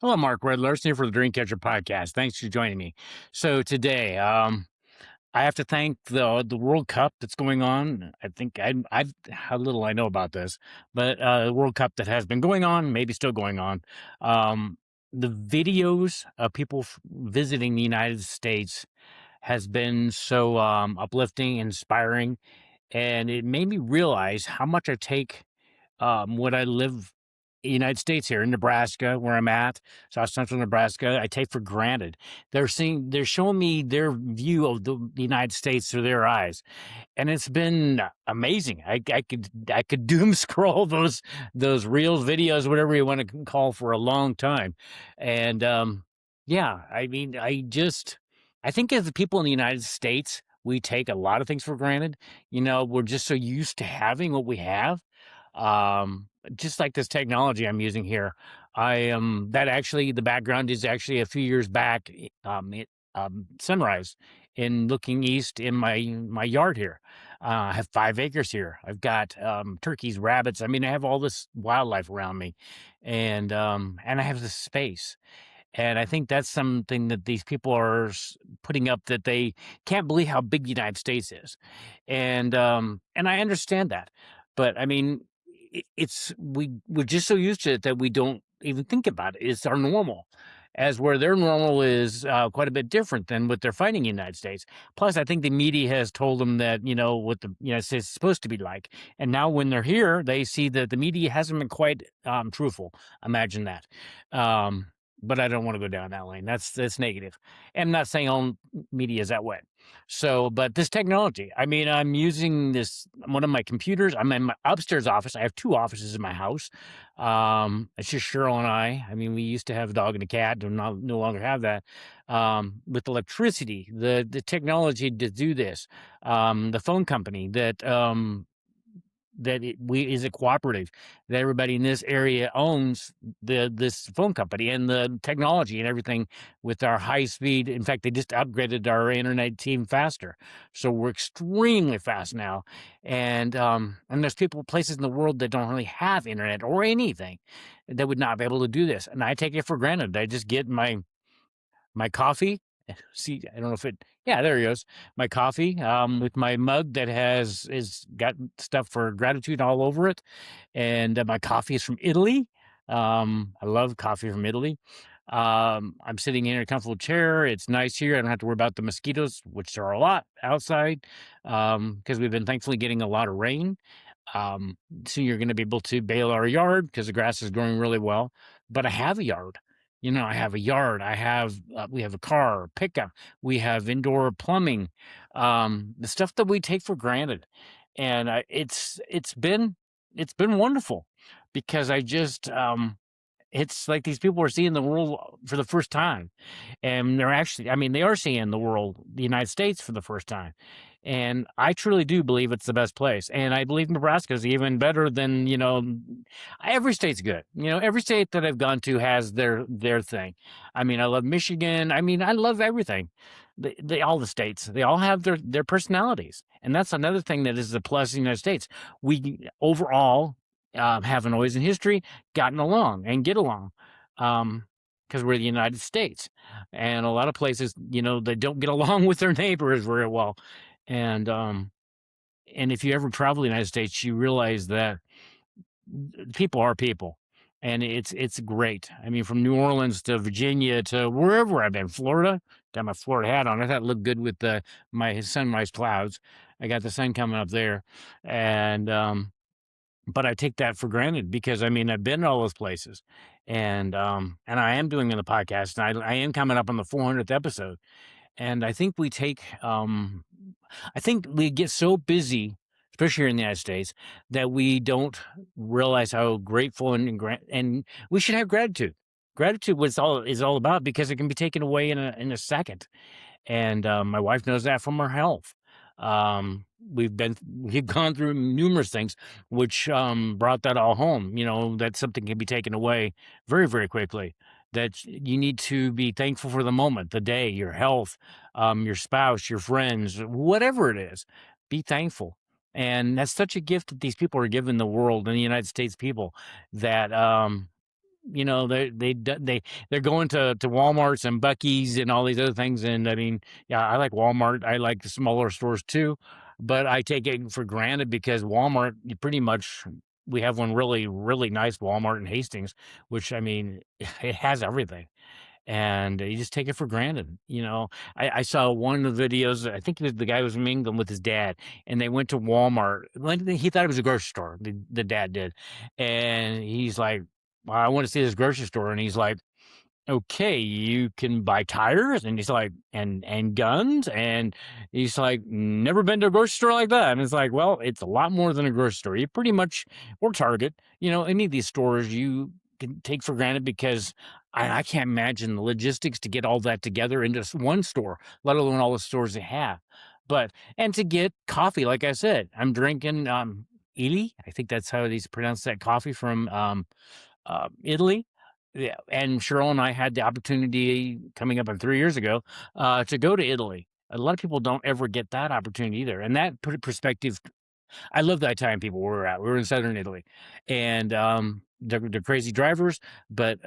Hello, Mark Red Larson here for the Dreamcatcher podcast. Thanks for joining me. So today, I have to thank the World Cup that's going on. I think I've how little I know about this, but the World Cup that has been going on, maybe still going on. Um, the videos of people visiting the United States has been so uplifting, inspiring, and it made me realize how much I take when I live United States here in Nebraska, where I'm at, South Central Nebraska, I take for granted. They're showing me their view of the United States through their eyes, and it's been amazing. I could doom scroll those reels, videos, whatever you want to call, for a long time, and yeah, I mean, I think as the people in the United States, we take a lot of things for granted. We're just so used to having what we have, just like this technology I'm using here. I am that actually the background is actually a few years back, sunrise in looking east in my yard here. I have 5 acres here. I've got turkeys, rabbits. I mean, I have all this wildlife around me, and I have this space. And I think that's something that these people are putting up, that they can't believe how big the United States is, and I understand that, but I mean, we're just so used to it that we don't even think about it. It's our normal, as where their normal is quite a bit different than what they're finding in the United States. Plus, I think the media has told them that what the United States is supposed to be like, and now when they're here, they see that the media hasn't been quite truthful. Imagine that. Um, but I don't want to go down that lane. That's negative. And I'm not saying all media is that way. So, but this technology, I mean, I'm using this one of my computers. I'm in my upstairs office. I have two offices in my house. It's just Cheryl and I. I mean, we used to have a dog and a cat. Do not no longer have that. With electricity, the technology to do this, the phone company that is a cooperative, that everybody in this area owns this phone company and the technology and everything, with our high speed. In fact, they just upgraded our internet team faster, so we're extremely fast now. And there's places in the world that don't really have internet or anything, that would not be able to do this, and I take it for granted. I just get my coffee. See, I don't know if it. Yeah, there he goes. My coffee, with my mug that is got stuff for gratitude all over it, and my coffee is from Italy. I love coffee from Italy. I'm sitting in a comfortable chair. It's nice here. I don't have to worry about the mosquitoes, which there are a lot outside, because we've been thankfully getting a lot of rain. Um, so you're going to be able to bale our yard because the grass is growing really well. But I have a yard. I have a yard. We have a car, pickup. We have indoor plumbing, the stuff that we take for granted, and it's been wonderful, because it's like these people are seeing the world for the first time, and I mean, they are seeing the United States for the first time. And I truly do believe it's the best place. And I believe Nebraska is even better than, every state's good. Every state that I've gone to has their thing. I mean, I love Michigan. I mean, I love everything. All the states, they all have their personalities. And that's another thing that is the plus of the United States. We overall haven't always in history gotten along and get along. Because we're the United States, and a lot of places, they don't get along with their neighbors very well. And and if you ever travel the United States, you realize that people are people, and it's great. I mean, from New Orleans to Virginia to wherever I've been, Florida, got my Florida hat on. I thought it looked good with my sunrise clouds. I got the sun coming up there, and but I take that for granted, because I mean, I've been to all those places, and I am doing the podcast, and I am coming up on the 400th episode. And I think we get so busy, especially here in the United States, that we don't realize how grateful and we should have gratitude. Gratitude was all is all about, because it can be taken away in a second. And my wife knows that from her health. We've gone through numerous things which brought that all home. That something can be taken away very, very quickly. That you need to be thankful for the moment, the day, your health, your spouse, your friends, whatever it is. Be thankful. And that's such a gift that these people are giving the world and the United States people, that they're going to Walmarts and Buc-ee's and all these other things, and I mean, yeah, I like Walmart. I like the smaller stores too, but I take it for granted because Walmart, you pretty much we have one really, really nice Walmart in Hastings, which I mean, it has everything, and you just take it for granted. I saw one of the videos. I think the guy was mingling with his dad, and they went to Walmart. Like, he thought it was a grocery store. The dad did, and he's like, "Well, I want to see this grocery store," and he's like, okay, you can buy tires, and he's like, and guns, and he's like, never been to a grocery store like that. And it's like, well, it's a lot more than a grocery store. You pretty much, or Target, any of these stores you can take for granted because I can't imagine the logistics to get all that together in just one store, let alone all the stores they have. But and to get coffee, like I said, I'm drinking Ely. I think that's how they pronounce that coffee from Italy. Yeah, and Cheryl and I had the opportunity coming up on 3 years ago, to go to Italy. A lot of people don't ever get that opportunity either, and that put in perspective. I love the Italian people where we're at. We were in southern Italy, and, they're crazy drivers, but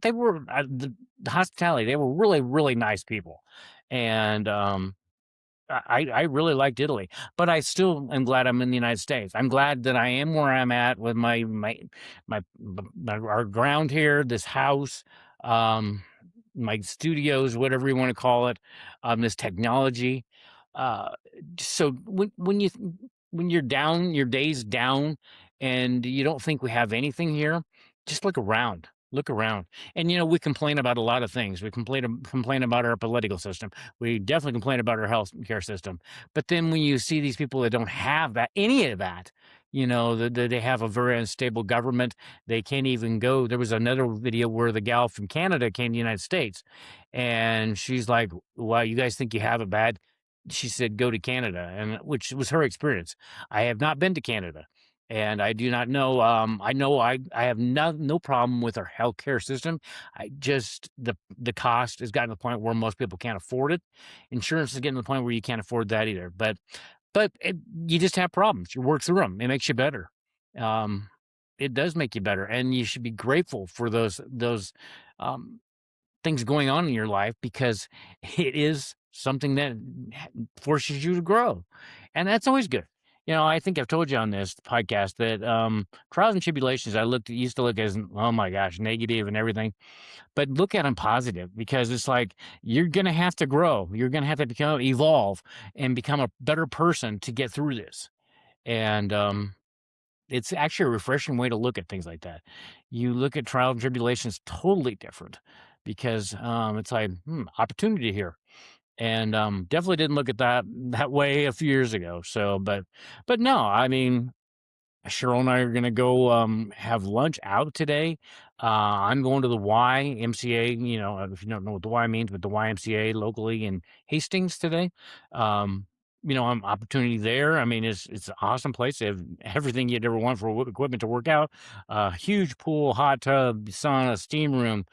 they were, the hospitality, they were really, really nice people, and, I really liked Italy, but I still am glad I'm in the United States. I'm glad that I am where I'm at with our ground here, this house, um, my studios, whatever you want to call it, this technology. Uh, so when you're down, your day's down, and you don't think we have anything here, just look around. Look around, and we complain about a lot of things. We complain about our political system. We definitely complain about our health care system. But then when you see these people that don't have that, any of that, they have a very unstable government. They can't even go. There was another video where the gal from Canada came to the United States, and she's like, "Wow, you guys think you have it bad?" She said, "Go to Canada," and which was her experience. I have not been to Canada, and I do not know. I know I have no problem with our healthcare system. I just the cost has gotten to the point where most people can't afford it. Insurance is getting to the point where you can't afford that either. But you just have problems. You work through them. It makes you better. Um, it does make you better, and you should be grateful for those um, things going on in your life because it is something that forces you to grow. And that's always good. I think I've told you on this podcast that trials and tribulations used to look as, oh my gosh, negative and everything, but look at them positive because it's like you're going to have to grow. You're going to have to evolve and become a better person to get through this. And it's actually a refreshing way to look at things like that. You look at trials and tribulations totally different because it's like opportunity here, and definitely didn't look at that way a few years ago. So, but no, I mean, Cheryl and I are gonna go have lunch out today. I'm going to the YMCA. If you don't know what the Y means, but the YMCA locally in Hastings today. Um, I'm opportunity there. I mean, it's an awesome place. They have everything you'd ever want for equipment to work out. Huge pool, hot tub, sauna, steam room,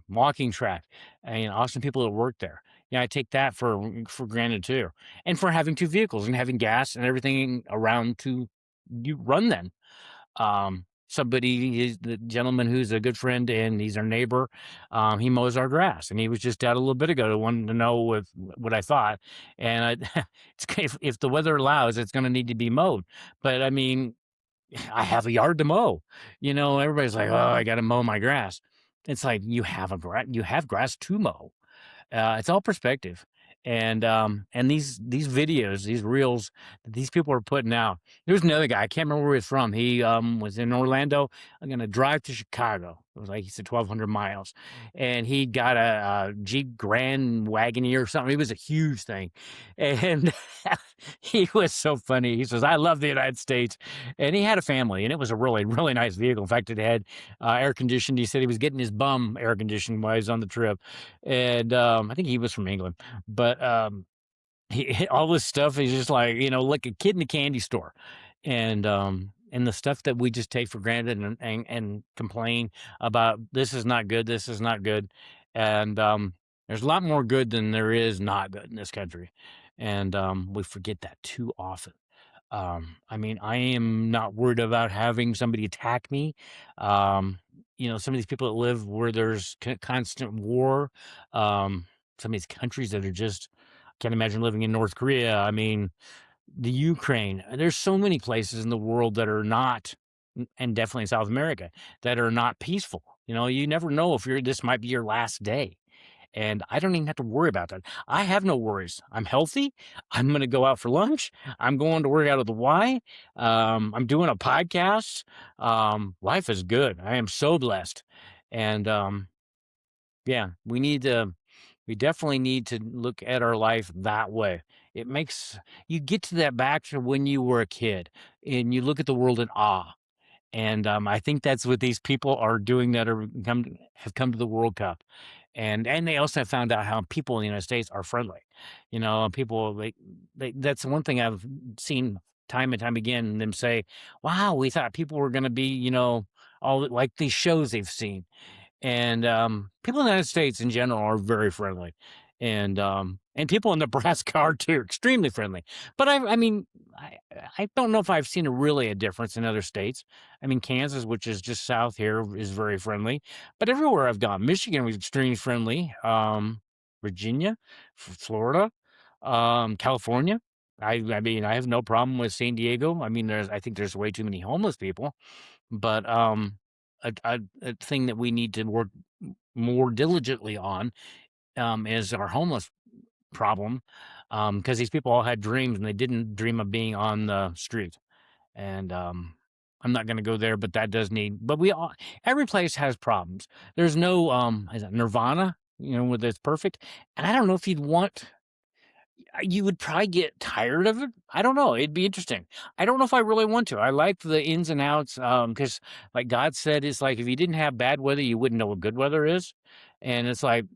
walking track, and awesome people that work there. Yeah, I take that for granted too, and for having two vehicles and having gas and everything around to you run then. Somebody is the gentleman who's a good friend and he's our neighbor. He mows our grass, and he was just out a little bit ago, wanting to know what I thought. And if the weather allows, it's going to need to be mowed. But I mean, I have a yard to mow. Everybody's like, "Oh, I got to mow my grass." It's like you have grass to mow. It's all perspective. And these videos, these reels that these people are putting out. There's another guy, I can't remember where he's from. He was in Orlando. I'm gonna drive to Chicago. It was like he said 1,200 miles, and he got a Jeep Grand Wagoneer or something. It was a huge thing, and he was so funny. He says, "I love the United States," and he had a family, and it was a really, really nice vehicle. In fact, it had air conditioned. He said he was getting his bum air conditioned while he was on the trip, and I think he was from England, but all this stuff is just like a kid in a candy store, and the stuff that we just take for granted and complain about. This is not good. This is not good, and there's a lot more good than there is not good in this country, and we forget that too often. I mean, I am not worried about having somebody attack me. Um, some of these people that live where there's constant war, um, some of these countries that are just can't imagine living in North Korea. I mean, the Ukraine. There's so many places in the world that are not, and definitely in South America, that are not peaceful. You never know if this might be your last day. And I don't even have to worry about that. I have no worries. I'm healthy. I'm going to go out for lunch. I'm going to work out at the Y. I'm doing a podcast. Life is good. I am so blessed. And yeah, we definitely need to look at our life that way. It makes you get to that back to when you were a kid and you look at the world in awe. And I think that's what these people are doing that have come to the World Cup, and they also have found out how people in the United States are friendly. People that's one thing I've seen time and time again. Them say, "Wow, we thought people were going to be all like these shows they've seen." And people in the United States in general are very friendly, and people in Nebraska are too, extremely friendly. But I mean, I I don't know if I've seen really a difference in other states. I mean, Kansas, which is just south here, is very friendly. But everywhere I've gone, Michigan was extremely friendly. Virginia, Florida, California. I mean, I have no problem with San Diego. I mean, I think there's way too many homeless people, but a thing that we need to work more diligently on is our homeless problem, because these people all had dreams and they didn't dream of being on the street. And I'm not going to go there, but that does need. But every place has problems. There's no is it Nirvana, where it's perfect. And I don't know if you would probably get tired of it. I don't know. It'd be interesting. I don't know if I really want to. I like the ins and outs, because, like God said, it's like if you didn't have bad weather, you wouldn't know what good weather is, and it's like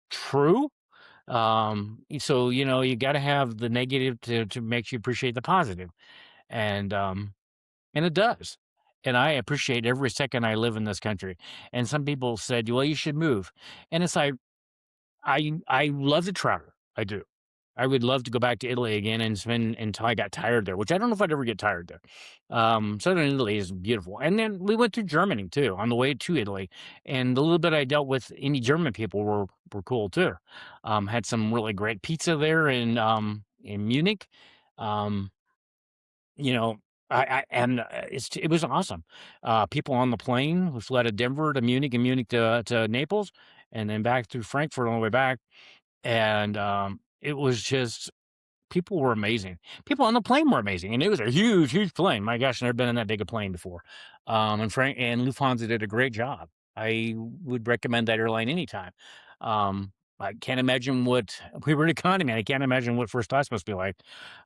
true. So you got to have the negative to make you appreciate the positive, and it does. And I appreciate every second I live in this country. And some people said, "Well, you should move," and it's like I love to travel. I do. I would love to go back to Italy again and spend until I got tired there, which I don't know if I'd ever get tired there. Southern Italy is beautiful. And then we went through Germany too on the way to Italy. And the little bit I dealt with any German people were cool too. Had some really great pizza there in Munich. Um, you know, it was awesome. People on the plane, we flew out of Denver to Munich and Munich to Naples and then back through Frankfurt on the way back. And it was just people were amazing. People on the plane were amazing, and it was a huge, huge plane. My gosh, I've never been in that big a plane before. And Lufthansa did a great job. I would recommend that airline anytime. I can't imagine what we were in economy. I can't imagine what first class must be like.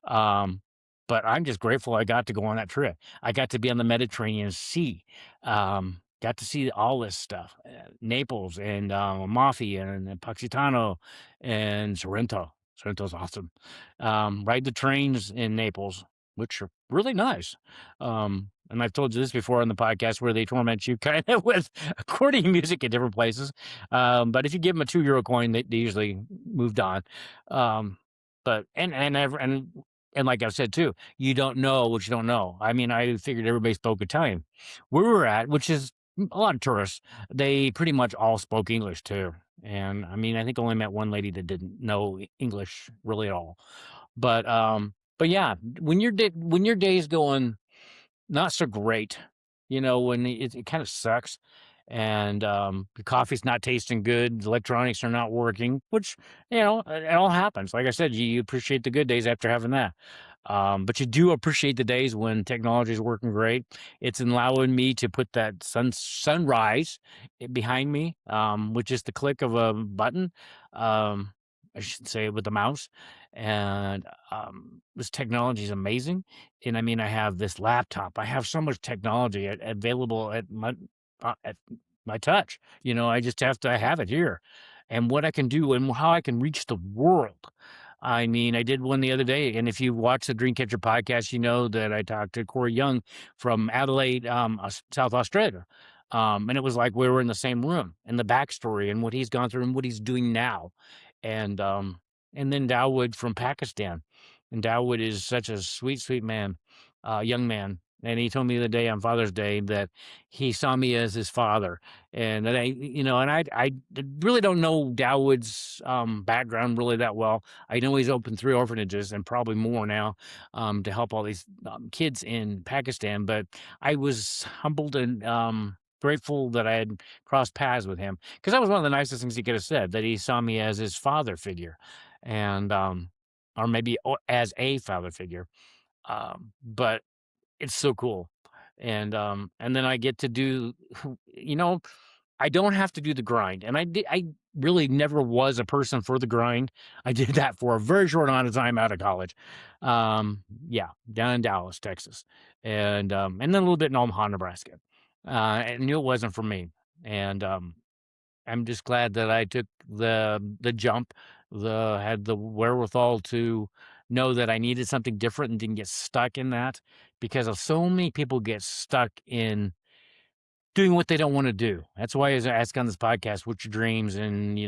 Um, but I'm just grateful I got to go on that trip. I got to be on the Mediterranean Sea. Got to see all this stuff, Naples and Amalfi and Positano and Sorrento. Sorrento's awesome. Ride the trains in Naples, which are really nice. And I've told you this before on the podcast where they torment you kind of with accordion music at different places. But if you give them a €2 coin, they usually moved on. But and like I've said too, you don't know what you don't know. I mean, I figured everybody spoke Italian. Where we're at, which is a lot of tourists, they pretty much all spoke English too. And I mean, I think I only met one lady that didn't know English really at all. But yeah, when your day's going not so great, when it kind of sucks, and the coffee's not tasting good, the electronics are not working, which it all happens. Like I said, you appreciate the good days after having that. But you do appreciate the days when technology is working great. It's allowing me to put that sunrise behind me, with just the click of a button. Um, I should say with the mouse. And this technology is amazing. And I mean, I have this laptop. I have so much technology available at my touch. I just have to have it here, and what I can do and how I can reach the world. I mean, I did one the other day, and if you watch the Dreamcatcher podcast, you know that I talked to Corey Young from Adelaide, South Australia. And it was like we were in the same room, and the backstory and what he's gone through and what he's doing now. And and then Dawood from Pakistan. And Dawood is such a sweet, sweet man, young man. and he told me the day on Father's Day that he saw me as his father, and that I really don't know Dawood's background really that well. I know he's opened 3 orphanages and probably more now, to help all these kids in Pakistan. But I was humbled and grateful that I had crossed paths with him, because that was one of the nicest things he could have said, that he saw me as his father figure, and or maybe as a father figure. But it's so cool. And then I get to do you know, I don't have to do the grind, and I really never was a person for the grind. I did that for a very short amount of time out of college. Yeah, down in Dallas, Texas, and then a little bit in Omaha, Nebraska. I knew it wasn't for me, and, I'm just glad that I took the jump, had the wherewithal to know that I needed something different and didn't get stuck in that, because of so many people get stuck in doing what they don't want to do. That's why I was asking on this podcast, what's your dreams? And,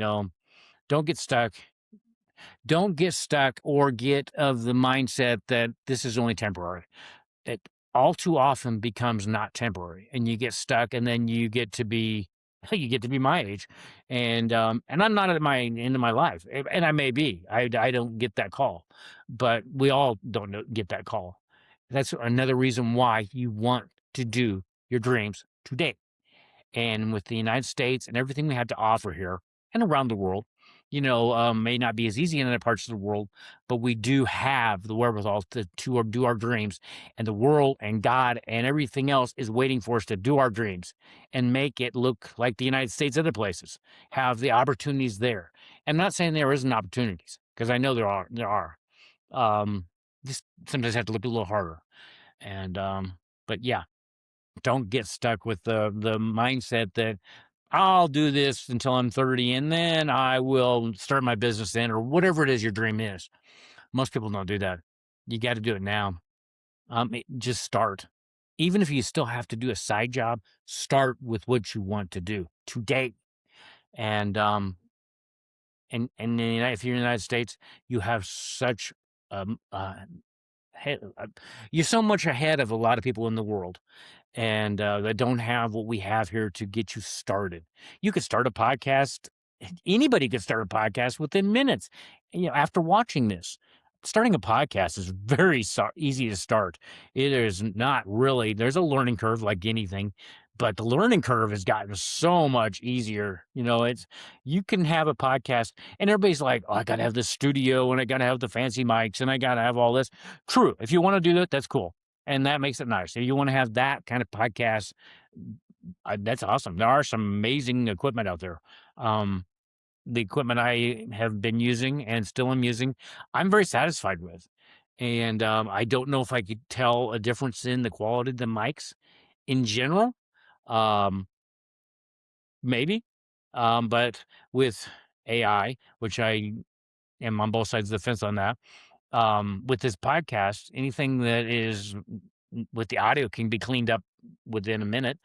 don't get stuck. Don't get stuck or get of the mindset that this is only temporary. It all too often becomes not temporary, and you get stuck, and then you get to be you get to be my age, and I'm not at my end of my life, and I may be. I don't get that call, but we all don't get that call. That's another reason why you want to do your dreams today. And with the United States and everything we have to offer here and around the world, may not be as easy in other parts of the world, but we do have the wherewithal to do our dreams. And the world and God and everything else is waiting for us to do our dreams and make it look like the United States, other places have the opportunities there. I'm not saying there isn't opportunities, because I know there are. There are. Um, just sometimes have to look a little harder. And but yeah, don't get stuck with the mindset that I'll do this until I'm 30 and then I will start my business then, or whatever it is your dream is. Most people don't do that. You got to do it now. Just start. Even if you still have to do a side job, start with what you want to do today. And if you're in the United States, you have such um uh, he- uh, you're so much ahead of a lot of people in the world, and that don't have what we have here to get you started. You could start a podcast. Anybody could start a podcast within minutes. After watching this, starting a podcast is very easy to start. It is not really. There's a learning curve like anything, but the learning curve has gotten so much easier. You can have a podcast, and everybody's like, "Oh, I got to have this studio, and I got to have the fancy mics, and I got to have all this." True, if you want to do that, that's cool, and that makes it nice. If you want to have that kind of podcast, that's awesome. There are some amazing equipment out there. Um, the equipment I have been using and still am using, I'm very satisfied with. And I don't know if I could tell a difference in the quality of the mics in general. Um, Maybe. But with AI, which I am on both sides of the fence on that, with this podcast, anything that is with the audio can be cleaned up within a minute.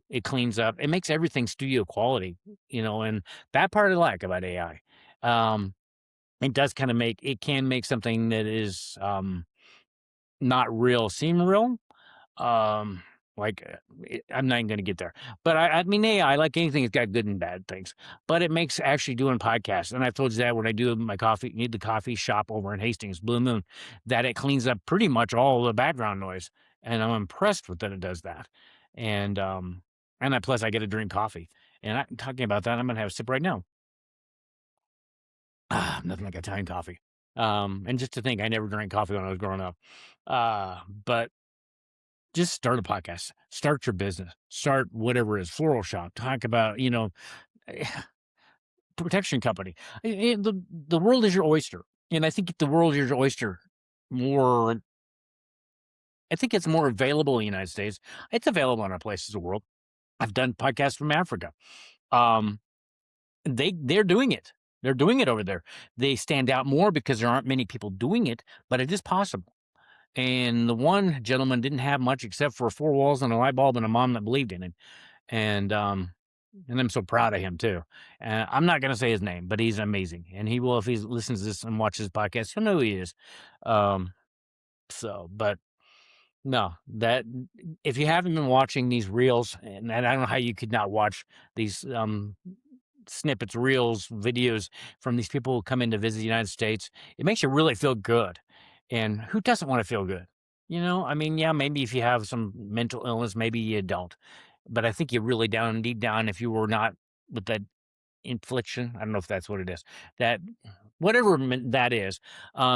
It cleans up, it makes everything studio quality, and that part I like about AI. Um, it does kind of it can make something that is not real seem real. um, I'm not even gonna get there, but I mean, AI, like anything, it's got good and bad things, but it makes actually doing podcasts, and I've told you that when I do my need the coffee shop over in Hastings, Blue Moon, that it cleans up pretty much all the background noise, and I'm impressed with that it does that, and plus I get to drink coffee, and I'm talking about that, I'm gonna have a sip right now. Nothing like Italian coffee. And just to think, I never drank coffee when I was growing up, but just start a podcast, start your business, start whatever it is, floral shop, talk about, protection company. The world is your oyster. And I think the world is your oyster more, I think it's more available in the United States. It's available in other places of the world. I've done podcasts from Africa. Um, they're doing it. They're doing it over there. They stand out more because there aren't many people doing it, but it is possible. And the one gentleman didn't have much except for 4 walls and a light bulb and a mom that believed in him. And I'm so proud of him too. I'm not gonna say his name, but he's amazing, and he will, if he listens to this and watches this podcast, he'll know who he is. Um, but No, that if you haven't been watching these reels, and I don't know how you could not watch these, snippets, reels, videos from these people who come in to visit the United States, it makes you really feel good, and who doesn't wanna feel good? You know? I mean, yeah, maybe if you have some mental illness, maybe you don't, but I think you really down deep down, if you were not with that infliction, I don't know if that's what it is, that whatever that is,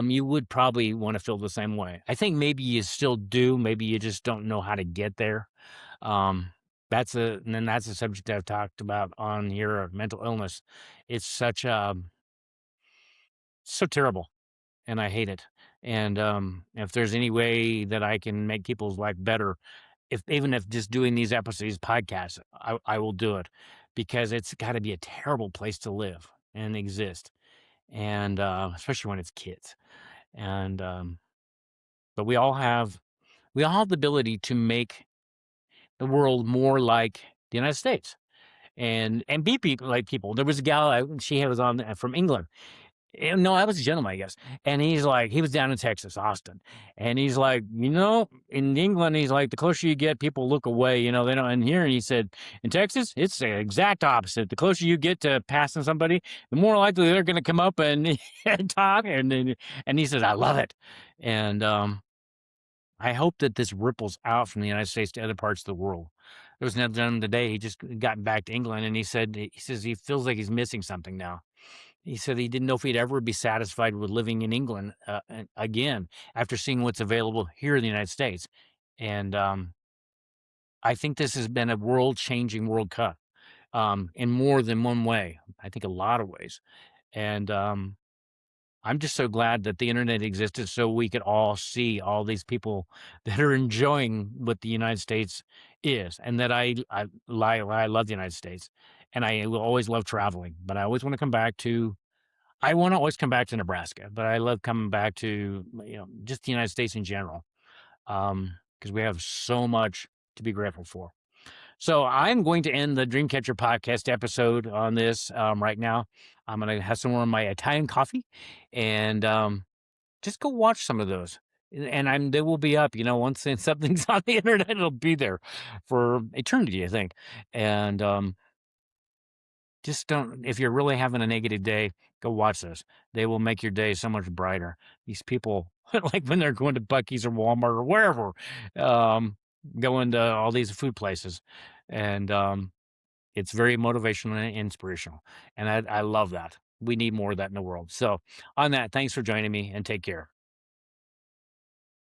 you would probably want to feel the same way. I think maybe you still do, maybe you just don't know how to get there. Um, and then that's a subject I've talked about on here of mental illness. It's such so terrible, and I hate it. And if there's any way that I can make people's life better, if even if just doing these episodes, podcasts, I will do it because it's got to be a terrible place to live and exist, and especially when it's kids. And but we all have the ability to make the world more like the United States and be people like people. There was a gal she was on from England. No, I was a gentleman, I guess. And he's like, he was down in Texas, Austin, and he's like, in England, he's like, the closer you get, people look away. They don't. And here, he said, in Texas, it's the exact opposite. The closer you get to passing somebody, the more likely they're going to come up and, and talk. And he says, I love it. And I hope that this ripples out from the United States to other parts of the world. There was another gentleman today. He just got back to England, and he says he feels like he's missing something now. He said he didn't know if he'd ever be satisfied with living in England again after seeing what's available here in the United States. And I think this has been a world-changing World Cup in more than one way. I think a lot of ways. And I'm just so glad that the internet existed so we could all see all these people that are enjoying what the United States is, and that I love the United States, and I will always love traveling, but I always want to come back to. I want to always come back to Nebraska, but I love coming back to just the United States in general, because we have so much to be grateful for. So I'm going to end the Dreamcatcher podcast episode on this right now. I'm going to have some more of my Italian coffee and just go watch some of those. And they will be up, once something's on the internet, it'll be there for eternity, I think. And just don't, if you're really having a negative day, go watch those. They will make your day so much brighter. These people, like when they're going to Buc-ee's or Walmart or wherever, um, going to all these food places. And it's very motivational and inspirational. And I love that. We need more of that in the world. So, on that, thanks for joining me and take care.